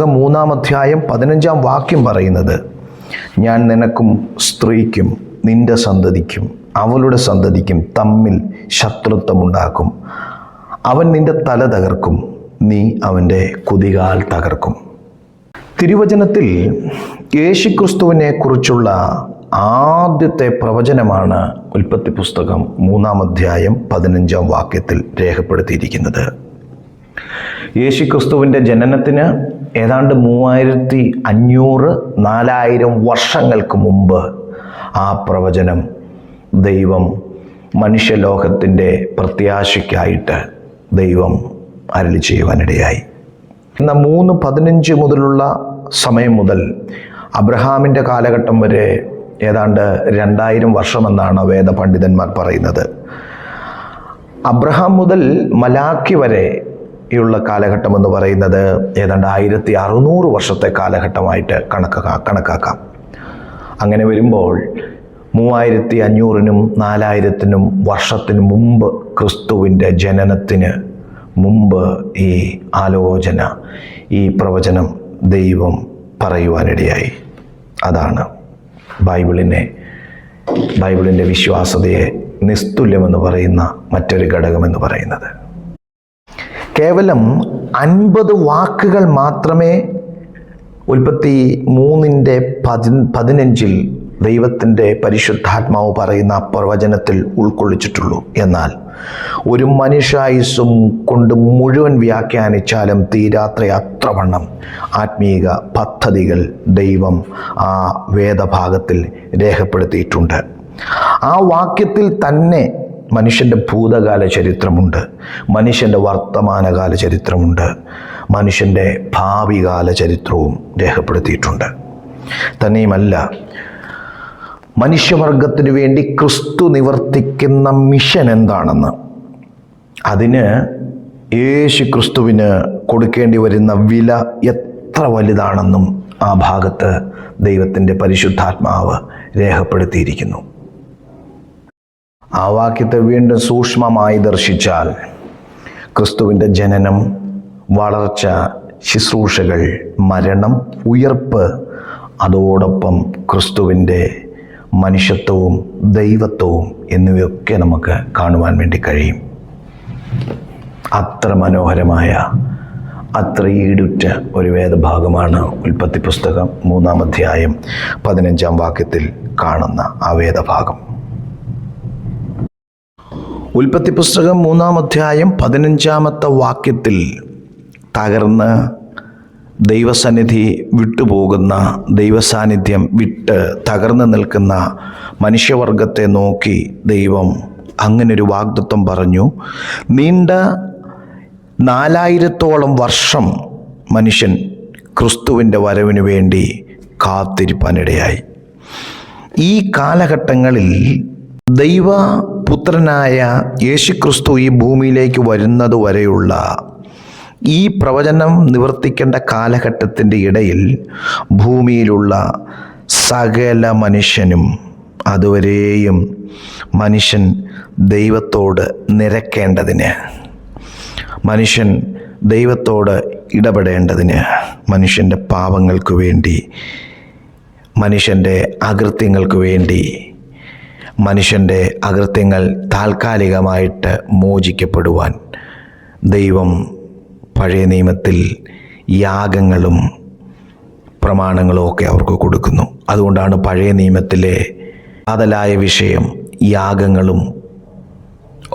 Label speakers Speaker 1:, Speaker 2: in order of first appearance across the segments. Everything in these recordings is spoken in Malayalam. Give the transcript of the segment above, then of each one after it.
Speaker 1: 3-ാം അധ്യായം 15-ാം വാക്യം പറയുന്നത്, ഞാൻ നിനക്കും സ്ത്രീക്കും നിന്റെ സന്തതിക്കും അവളുടെ സന്തതിക്കും തമ്മിൽ ശത്രുത്വമുണ്ടാക്കും. അവൻ നിന്റെ തല തകർക്കും, നീ അവൻ്റെ കുതികാൽ തകർക്കും. തിരുവചനത്തിൽ യേശുക്രിസ്തുവിനെ കുറിച്ചുള്ള ആദ്യത്തെ പ്രവചനമാണ് ഉൽപ്പത്തി പുസ്തകം 3-ാം അധ്യായം 15-ാം വാക്യത്തിൽ രേഖപ്പെടുത്തിയിരിക്കുന്നത്. യേശുക്രിസ്തുവിൻ്റെ ജനനത്തിന് ഏതാണ്ട് 3500-4000 വർഷങ്ങൾക്ക് മുമ്പ് ആ പ്രവചനം ദൈവം മനുഷ്യലോകത്തിൻ്റെ പ്രത്യാശയ്ക്കായിട്ട് ദൈവം അരുളി ചെയ്യുവാനിടയായി. എന്നാൽ 3:15 മുതലുള്ള സമയം മുതൽ അബ്രഹാമിൻ്റെ കാലഘട്ടം വരെ ഏതാണ്ട് 2000 വർഷമെന്നാണ് വേദപണ്ഡിതന്മാർ പറയുന്നത്. അബ്രഹാം മുതൽ മലാക്കി വരെയുള്ള കാലഘട്ടം എന്ന് പറയുന്നത് ഏതാണ്ട് 1600 വർഷത്തെ കാലഘട്ടമായിട്ട് കണക്കാക്കാം. അങ്ങനെ വരുമ്പോൾ 3500-നും 4000-നും വർഷത്തിന് മുമ്പ്, ക്രിസ്തുവിൻ്റെ ജനനത്തിന് മുമ്പ് ഈ ആലോചന, ഈ പ്രവചനം ദൈവം പറയുവാനിടയായി. അതാണ് ബൈബിളിൻ്റെ വിശ്വാസ്യതയെ നിസ്തുല്യമെന്ന് പറയുന്ന മറ്റൊരു ഘടകമെന്ന് പറയുന്നത്. കേവലം 50 വാക്കുകൾ മാത്രമേ ഉൽപ്പത്തി 3:15 ദൈവത്തിൻ്റെ പരിശുദ്ധാത്മാവ് പറയുന്ന പ്രവചനത്തിൽ ഉൾക്കൊള്ളിച്ചിട്ടുള്ളൂ. എന്നാൽ ഒരു മനുഷ്യായുസ്സും കൊണ്ട് മുഴുവൻ വ്യാഖ്യാനിച്ചാലും തീരാത്ത അത്രവണ്ണം ആത്മീക പദ്ധതികൾ ദൈവം ആ വേദഭാഗത്തിൽ രേഖപ്പെടുത്തിയിട്ടുണ്ട്. ആ വാക്യത്തിൽ തന്നെ മനുഷ്യൻ്റെ ഭൂതകാല ചരിത്രമുണ്ട്, മനുഷ്യൻ്റെ വർത്തമാനകാല ചരിത്രമുണ്ട്, മനുഷ്യൻ്റെ ഭാവികാല ചരിത്രവും രേഖപ്പെടുത്തിയിട്ടുണ്ട്. തന്നെയുമല്ല, മനുഷ്യവർഗത്തിനു വേണ്ടി ക്രിസ്തു നിവർത്തിക്കുന്ന മിഷൻ എന്താണെന്ന്, അതിന് യേശു ക്രിസ്തുവിന് കൊടുക്കേണ്ടി വരുന്ന വില എത്ര വലുതാണെന്നും ആ ഭാഗത്ത് ദൈവത്തിൻ്റെ പരിശുദ്ധാത്മാവ് രേഖപ്പെടുത്തിയിരിക്കുന്നു. ആ വാക്യത്തെ വീണ്ടും സൂക്ഷ്മമായി ദർശിച്ചാൽ ക്രിസ്തുവിൻ്റെ ജനനം, വളർച്ച, ശുശ്രൂഷകൾ, മരണം, ഉയർപ്പ്, അതോടൊപ്പം ക്രിസ്തുവിൻ്റെ മനുഷ്യത്വവും ദൈവത്വവും എന്നിവയൊക്കെ നമുക്ക് കാണുവാൻ വേണ്ടി കഴിയും. അത്ര മനോഹരമായ, അത്ര ഈടുറ്റ ഒരു വേദഭാഗമാണ് ഉൽപ്പത്തി പുസ്തകം 3-ാം അധ്യായം 15-ാം വാക്യത്തിൽ കാണുന്ന ആ വേദഭാഗം. ഉൽപ്പത്തി പുസ്തകം 3-ാം അധ്യായം 15-ാമത്തെ വാക്യത്തിൽ തകർന്ന് ദൈവസന്നിധി വിട്ടുപോകുന്ന, ദൈവസാന്നിധ്യം വിട്ട് തകർന്നു നിൽക്കുന്ന മനുഷ്യവർഗത്തെ നോക്കി ദൈവം അങ്ങനൊരു വാഗ്ദത്തം പറഞ്ഞു. നീണ്ട 4000-ഓളം വർഷം മനുഷ്യൻ ക്രിസ്തുവിൻ്റെ വരവിന് വേണ്ടി കാത്തിരിപ്പാനിടയായി. ഈ കാലഘട്ടങ്ങളിൽ ദൈവപുത്രനായ യേശുക്രിസ്തു ഈ ഭൂമിയിലേക്ക് വരുന്നത് വരെയുള്ള ഈ പ്രവചനം നിവർത്തിക്കേണ്ട കാലഘട്ടത്തിൻ്റെ ഇടയിൽ ഭൂമിയിലുള്ള സകല മനുഷ്യനും അതുവരെയും മനുഷ്യൻ ദൈവത്തോട് നിരക്കേണ്ടതിന്, മനുഷ്യൻ ദൈവത്തോട് ഇടപെടേണ്ടതിന്, മനുഷ്യൻ്റെ പാപങ്ങൾക്ക് വേണ്ടി, മനുഷ്യൻ്റെ അകൃത്യങ്ങൾക്ക് വേണ്ടി, മനുഷ്യൻ്റെ അകൃത്യങ്ങൾ താൽക്കാലികമായിട്ട് മോചിക്കപ്പെടുവാൻ ദൈവം പഴയ നിയമത്തിൽ യാഗങ്ങളും പ്രമാണങ്ങളും ഒക്കെ അവർക്ക് കൊടുക്കുന്നു. അതുകൊണ്ടാണ് പഴയ നിയമത്തിലെ കാതലായ വിഷയം യാഗങ്ങളും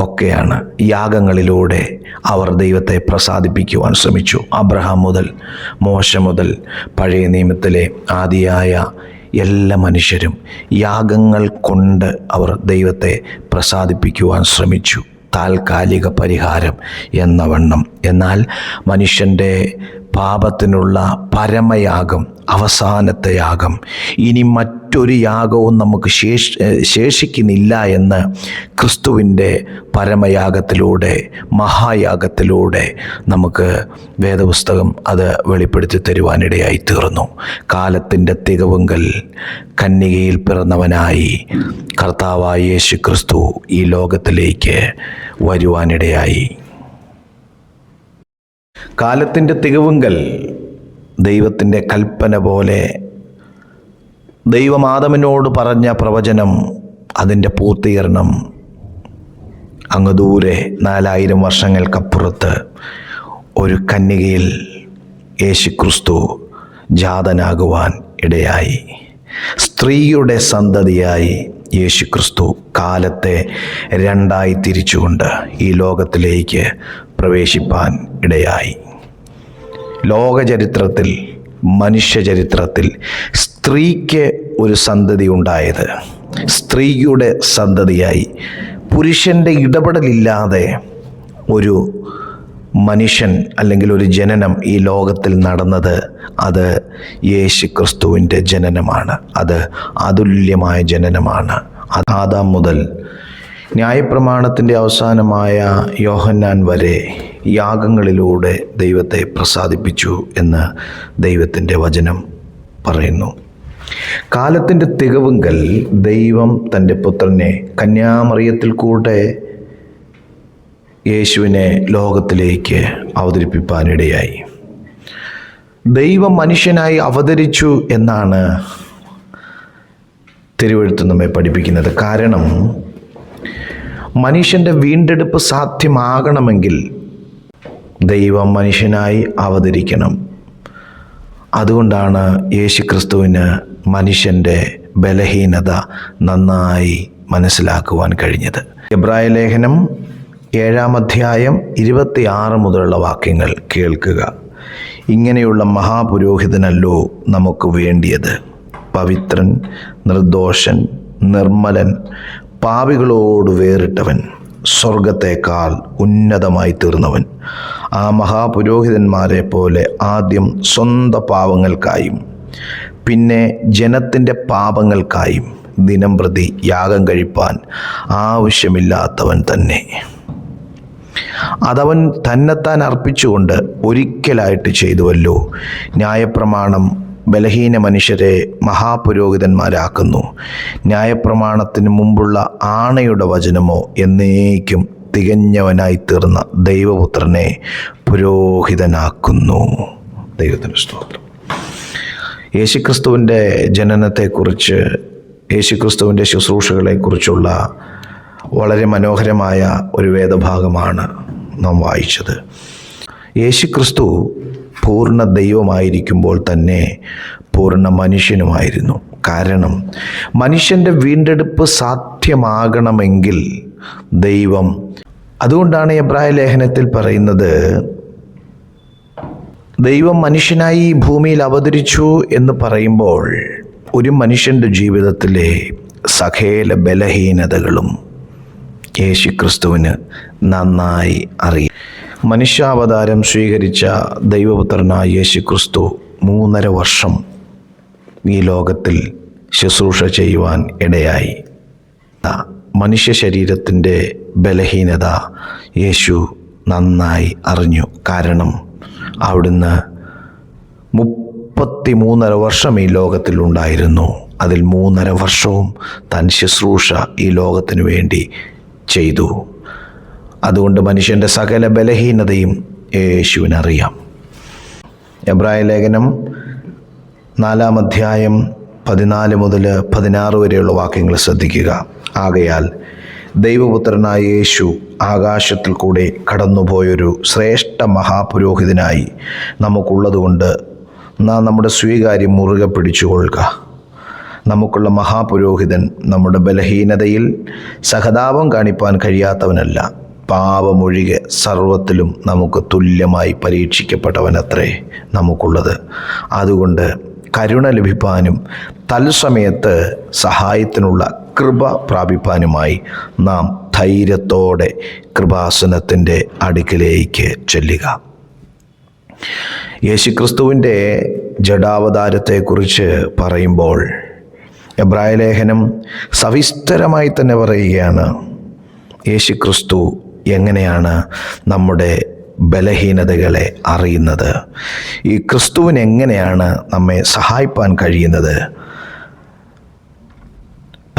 Speaker 1: ഒക്കെയാണ്. യാഗങ്ങളിലൂടെ അവർ ദൈവത്തെ പ്രസാദിപ്പിക്കുവാൻ ശ്രമിച്ചു. അബ്രഹാം മുതൽ മോശ മുതൽ പഴയ നിയമത്തിലെ ആദിയായ എല്ലാ മനുഷ്യരും യാഗങ്ങൾ കൊണ്ട് അവർ ദൈവത്തെ പ്രസാദിപ്പിക്കുവാൻ ശ്രമിച്ചു, താൽക്കാലിക പരിഹാരം എന്ന വണ്ണം. എന്നാൽ മനുഷ്യൻ്റെ പാപത്തിനുള്ള പരമയാഗം, അവസാനത്തെ യാഗം, ഇനി മറ്റൊരു യാഗവും നമുക്ക് ശേഷിക്കുന്നില്ല എന്ന് ക്രിസ്തുവിൻ്റെ പരമയാഗത്തിലൂടെ, മഹായാഗത്തിലൂടെ നമുക്ക് വേദപുസ്തകം അത് വെളിപ്പെടുത്തി തരുവാനിടയായി തീർന്നു. കാലത്തിൻ്റെ തികവുങ്കൽ കന്യകയിൽ പിറന്നവനായി കർത്താവായ യേശു ക്രിസ്തു ഈ ലോകത്തിലേക്ക് വരുവാനിടയായി. കാലത്തിൻ്റെ തികവുങ്കൽ ദൈവത്തിൻ്റെ കൽപ്പന പോലെ ദൈവം ആദമിനോട് പറഞ്ഞ പ്രവചനം, അതിൻ്റെ പൂർത്തീകരണം അങ്ങ് ദൂരെ 4000 വർഷങ്ങൾക്കപ്പുറത്ത് ഒരു കന്യകയിൽ യേശുക്രിസ്തു ജാതനാകുവാൻ ഇടയായി. സ്ത്രീയുടെ സന്തതിയായി യേശുക്രിസ്തു കാലത്തെ 2 തിരിച്ചുകൊണ്ട് ഈ ലോകത്തിലേക്ക് പ്രവേശിപ്പാൻ ഇടയായി. ലോകചരിത്രത്തിൽ, മനുഷ്യചരിത്രത്തിൽ സ്ത്രീക്ക് ഒരു സന്തതി ഉണ്ടായത്, സ്ത്രീയുടെ സന്തതിയായി പുരുഷൻ്റെ ഇടപെടലില്ലാതെ ഒരു മനുഷ്യൻ അല്ലെങ്കിൽ ഒരു ജനനം ഈ ലോകത്തിൽ നടന്നത്, അത് യേശുക്രിസ്തുവിൻ്റെ ജനനമാണ്. അത് അതുല്യമായ ജനനമാണ്. ആദാം മുതൽ ന്യായപ്രമാണത്തിൻ്റെ അവസാനമായ യോഹന്നാൻ വരെ യാഗങ്ങളിലൂടെ ദൈവത്തെ പ്രസാദിപ്പിച്ചു എന്ന് ദൈവത്തിൻ്റെ വചനം പറയുന്നു. കാലത്തിൻ്റെ തികവുങ്കൽ ദൈവം തൻ്റെ പുത്രനെ കന്യാമറിയത്തിൽ കൂടെ യേശുവിനെ ലോകത്തിലേക്ക് അവതരിപ്പിക്കാനിടയായി. ദൈവം മനുഷ്യനായി അവതരിച്ചു എന്നാണ് തിരുവെഴുത്ത് നമ്മെ പഠിപ്പിക്കുന്നത്. കാരണം മനുഷ്യൻ്റെ വീണ്ടെടുപ്പ് സാധ്യമാകണമെങ്കിൽ ദൈവം മനുഷ്യനായി അവതരിക്കണം. അതുകൊണ്ടാണ് യേശുക്രിസ്തുവിന് മനുഷ്യൻ്റെ ബലഹീനത നന്നായി മനസ്സിലാക്കുവാൻ കഴിഞ്ഞത്. എബ്രായ ലേഖനം 7-ാം അധ്യായം 26 മുതലുള്ള വാക്യങ്ങൾ കേൾക്കുക. ഇങ്ങനെയുള്ള മഹാപുരോഹിതനല്ലോ നമുക്ക് വേണ്ടിയത്, പവിത്രൻ, നിർദോഷൻ, നിർമ്മലൻ, പാപികളോട് വേറിട്ടവൻ, സ്വർഗത്തേക്കാൾ ഉന്നതമായി തീർന്നവൻ. ആ മഹാപുരോഹിതന്മാരെ പോലെ ആദ്യം സ്വന്തം പാപങ്ങൾക്കായും പിന്നെ ജനത്തിൻ്റെ പാപങ്ങൾക്കായും ദിനംപ്രതി യാഗം കഴിപ്പാൻ ആവശ്യമില്ലാത്തവൻ തന്നെ. അതവൻ തന്നെത്താൻ അർപ്പിച്ചുകൊണ്ട് ഒരിക്കലായിട്ട് ചെയ്തുവല്ലോ. ന്യായപ്രമാണം ബലഹീന മനുഷ്യരെ മഹാപുരോഹിതന്മാരാക്കുന്നു. ന്യായപ്രമാണത്തിന് മുമ്പുള്ള ആണയുടെ വചനമോ എന്നേക്കും തികഞ്ഞവനായി തീർന്ന ദൈവപുത്രനെ പുരോഹിതനാക്കുന്നു. ദൈവത്തിന് സ്തോത്രം. യേശുക്രിസ്തുവിൻ്റെ ജനനത്തെക്കുറിച്ച്, യേശുക്രിസ്തുവിൻ്റെ ശുശ്രൂഷകളെക്കുറിച്ചുള്ള വളരെ മനോഹരമായ ഒരു വേദഭാഗമാണ് നാം വായിച്ചത്. യേശുക്രിസ്തു പൂർണ്ണ ദൈവമായിരിക്കുമ്പോൾ തന്നെ പൂർണ്ണ മനുഷ്യനുമായിരുന്നു. കാരണം മനുഷ്യൻ്റെ വീണ്ടെടുപ്പ് സാധ്യമാകണമെങ്കിൽ ദൈവം, അതുകൊണ്ടാണ് എബ്രായ ലേഖനത്തിൽ പറയുന്നത്, ദൈവം മനുഷ്യനായി ഈ ഭൂമിയിൽ അവതരിച്ചു എന്ന് പറയുമ്പോൾ ഒരു മനുഷ്യൻ്റെ ജീവിതത്തിലെ സകല ബലഹീനതകളും യേശുക്രിസ്തുവിന് നന്നായി അറിയാം. മനുഷ്യാവതാരം സ്വീകരിച്ച ദൈവപുത്രനായ യേശുക്രിസ്തു 3.5 വർഷം ഈ ലോകത്തിൽ ശുശ്രൂഷ ചെയ്യുവാൻ ഇടയായി. മനുഷ്യ ശരീരത്തിൻ്റെ ബലഹീനത യേശു നന്നായി അറിഞ്ഞു. കാരണം അവിടുന്ന് 33.5 വർഷം ഈ ലോകത്തിൽ ഉണ്ടായിരുന്നു. അതിൽ 3.5 വർഷവും താൻ ശുശ്രൂഷ ഈ ലോകത്തിന് വേണ്ടി ചെയ്തു. അതുകൊണ്ട് മനുഷ്യൻ്റെ സകല ബലഹീനതയും യേശുവിനറിയാം. എബ്രായ ലേഖനം 4-ാം അധ്യായം 14 മുതൽ 16 വരെയുള്ള വാക്യങ്ങൾ ശ്രദ്ധിക്കുക. ആകയാൽ ദൈവപുത്രനായ യേശു ആകാശത്തിൽ കൂടെ കടന്നുപോയൊരു ശ്രേഷ്ഠ മഹാപുരോഹിതനായി നമുക്കുള്ളതുകൊണ്ട് നാം നമ്മുടെ സ്വീകാര്യം മുറുകെ പിടിച്ചുകൊള്ളുക. നമുക്കുള്ള മഹാപുരോഹിതൻ നമ്മുടെ ബലഹീനതയിൽ സഹതാപം കാണിപ്പാൻ കഴിയാത്തവനല്ല, പാപമൊഴികെ സർവത്തിലും നമുക്ക് തുല്യമായി പരീക്ഷിക്കപ്പെട്ടവനത്രേ നമുക്കുള്ളത്. അതുകൊണ്ട് കരുണ ലഭിപ്പാനും തത്സമയത്ത് സഹായത്തിനുള്ള കൃപ പ്രാപിപ്പാനുമായി നാം ധൈര്യത്തോടെ കൃപാസനത്തിൻ്റെ അടുക്കിലേക്ക് ചെല്ലുക. യേശുക്രിസ്തുവിൻ്റെ ജഡാവതാരത്തെക്കുറിച്ച് പറയുമ്പോൾ എബ്രായ ലേഖനം സവിസ്തരമായി തന്നെ പറയുകയാണ്. യേശുക്രിസ്തു എങ്ങനെയാണ് നമ്മുടെ ബലഹീനതകളെ അറിയുന്നത്, ഈ ക്രിസ്തുവിന് എങ്ങനെയാണ് നമ്മെ സഹായിപ്പാൻ കഴിയുന്നത്.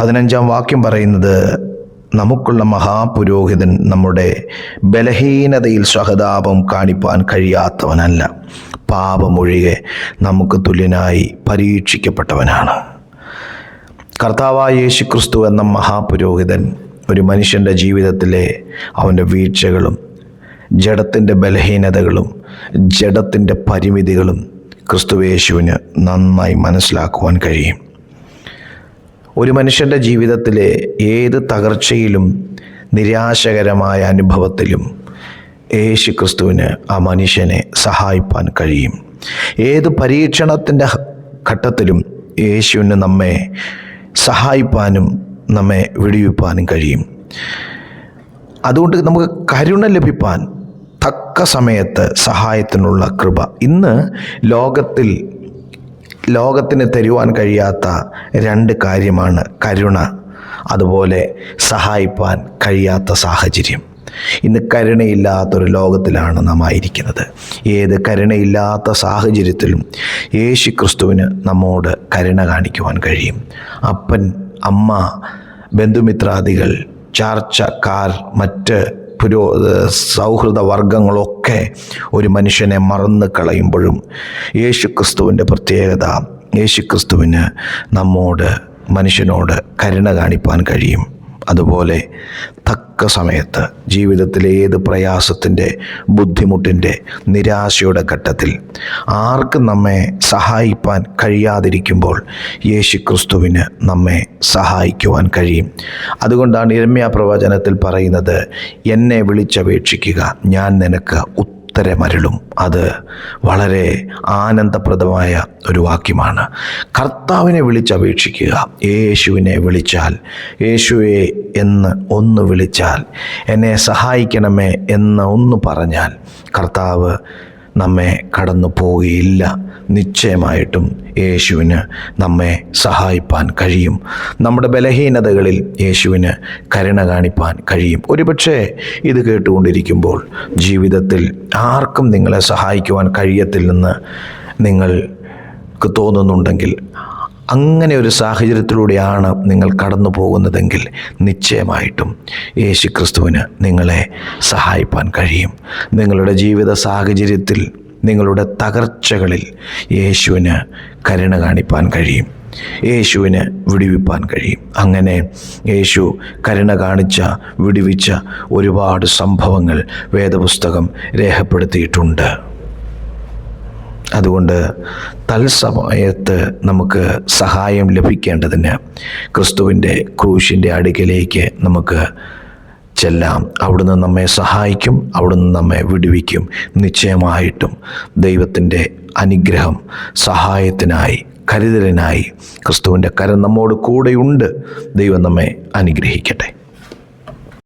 Speaker 1: 15-ാം വാക്യം പറയുന്നത്, നമുക്കുള്ള മഹാപുരോഹിതൻ നമ്മുടെ ബലഹീനതയിൽ സഹതാപം കാണിപ്പാൻ കഴിയാത്തവനല്ല, പാപമൊഴികെ നമുക്ക് തുല്യനായി പരീക്ഷിക്കപ്പെട്ടവനാണ്. കർത്താവായ യേശുക്രിസ്തു എന്ന മഹാപുരോഹിതൻ ഒരു മനുഷ്യൻ്റെ ജീവിതത്തിലെ അവൻ്റെ വീഴ്ചകളും ജഡത്തിൻ്റെ ബലഹീനതകളും ജഡത്തിൻ്റെ പരിമിതികളും ക്രിസ്തുയേശുവിന് നന്നായി മനസ്സിലാക്കുവാൻ കഴിയും. ഒരു മനുഷ്യൻ്റെ ജീവിതത്തിലെ ഏത് തകർച്ചയിലും നിരാശകരമായ അനുഭവത്തിലും യേശു ക്രിസ്തുവിന് ആ മനുഷ്യനെ സഹായിപ്പാൻ കഴിയും. ഏത് പരീക്ഷണത്തിൻ്റെ ഘട്ടത്തിലും യേശുവിന് നമ്മെ സഹായിപ്പാനും നമ്മെ വിടുവിപ്പാനും കഴിയും. അതുകൊണ്ട് നമുക്ക് കരുണ ലഭിപ്പാൻ തക്ക സമയത്ത് സഹായത്തിനുള്ള കൃപ ഇന്ന് ലോകത്തിന് തരുവാൻ കഴിയാത്ത രണ്ട് കാര്യമാണ് കരുണ, അതുപോലെ സഹായിപ്പാൻ കഴിയാത്ത സാഹചര്യം. ഇന്ന് കരുണയില്ലാത്തൊരു ലോകത്തിലാണ് നാം ആയിരിക്കുന്നത്. ഏത് കരുണയില്ലാത്ത സാഹചര്യത്തിലും യേശു ക്രിസ്തുവിന് നമ്മോട് കരുണ കാണിക്കുവാൻ കഴിയും. അപ്പൻ, അമ്മ, ബന്ധുമിത്രാദികൾ, ചാർച്ചക്കാർ, മറ്റ് സൗഹൃദ വർഗങ്ങളൊക്കെ ഒരു മനുഷ്യനെ മറന്നു കളയുമ്പോഴും യേശുക്രിസ്തുവിൻ്റെ പ്രത്യേകത, യേശുക്രിസ്തുവിന് മനുഷ്യനോട് കരുണ കാണിപ്പാൻ കഴിയും. അതുപോലെ തക്ക സമയത്ത് ജീവിതത്തിലെ ഏത് പ്രയാസത്തിൻ്റെ, ബുദ്ധിമുട്ടിൻ്റെ, നിരാശയുടെ ഘട്ടത്തിൽ ആർക്കും നമ്മെ സഹായിപ്പാൻ കഴിയാതിരിക്കുമ്പോൾ യേശുക്രിസ്തുവിന് നമ്മെ സഹായിക്കുവാൻ കഴിയും. അതുകൊണ്ടാണ് യിരെമ്യാ പ്രവചനത്തിൽ പറയുന്നത്, എന്നെ വിളിച്ചപേക്ഷിക്കുക, ഞാൻ നിനക്ക് ഉത്തരമരുളും. അത് വളരെ ആനന്ദപ്രദമായ ഒരു വാക്യമാണ്. കർത്താവിനെ വിളിച്ചപേക്ഷിക്കുക. യേശുവിനെ വിളിച്ചാൽ, യേശുവേ എന്ന് ഒന്ന് വിളിച്ചാൽ, എന്നെ സഹായിക്കണമേ എന്ന് ഒന്ന് പറഞ്ഞാൽ കർത്താവ് നമ്മെ കടന്നു പോവുകയില്ല. നിശ്ചയമായിട്ടും യേശുവിന് നമ്മെ സഹായിപ്പാൻ കഴിയും. നമ്മുടെ ബലഹീനതകളിൽ യേശുവിന് കരുണ കാണിപ്പാൻ കഴിയും. ഒരുപക്ഷെ ഇത് കേട്ടുകൊണ്ടിരിക്കുമ്പോൾ ജീവിതത്തിൽ ആർക്കും നിങ്ങളെ സഹായിക്കുവാൻ കഴിയത്തില്ലെന്ന് നിങ്ങൾക്ക് തോന്നുന്നുണ്ടെങ്കിൽ, അങ്ങനെ ഒരു സാഹചര്യത്തിലൂടെയാണ് നിങ്ങൾ കടന്നു പോകുന്നതെങ്കിൽ നിശ്ചയമായിട്ടും യേശുക്രിസ്തുവിന് നിങ്ങളെ സഹായിപ്പാൻ കഴിയും. നിങ്ങളുടെ ജീവിത സാഹചര്യത്തിൽ, നിങ്ങളുടെ തകർച്ചകളിൽ യേശുവിന് കരുണ കാണിപ്പാൻ കഴിയും. യേശുവിന് വിടുവിപ്പാൻ കഴിയും. അങ്ങനെ യേശു കരുണ കാണിച്ച, വിടുവിച്ച ഒരുപാട് സംഭവങ്ങൾ വേദപുസ്തകം രേഖപ്പെടുത്തിയിട്ടുണ്ട്. അതുകൊണ്ട് തത്സമയത്ത് നമുക്ക് സഹായം ലഭിക്കേണ്ടതിന് ക്രിസ്തുവിൻ്റെ ക്രൂശിൻ്റെ അടുക്കലേക്ക് നമുക്ക് ചെല്ലാം. അവിടുന്ന് നമ്മെ സഹായിക്കും, അവിടുന്ന് നമ്മെ വിടുവിക്കും. നിശ്ചയമായിട്ടും ദൈവത്തിൻ്റെ അനുഗ്രഹം, സഹായത്തിനായി, കരുതലിനായി ക്രിസ്തുവിൻ്റെ കരം നമ്മോട് കൂടെയുണ്ട്. ദൈവം നമ്മെ അനുഗ്രഹിക്കട്ടെ.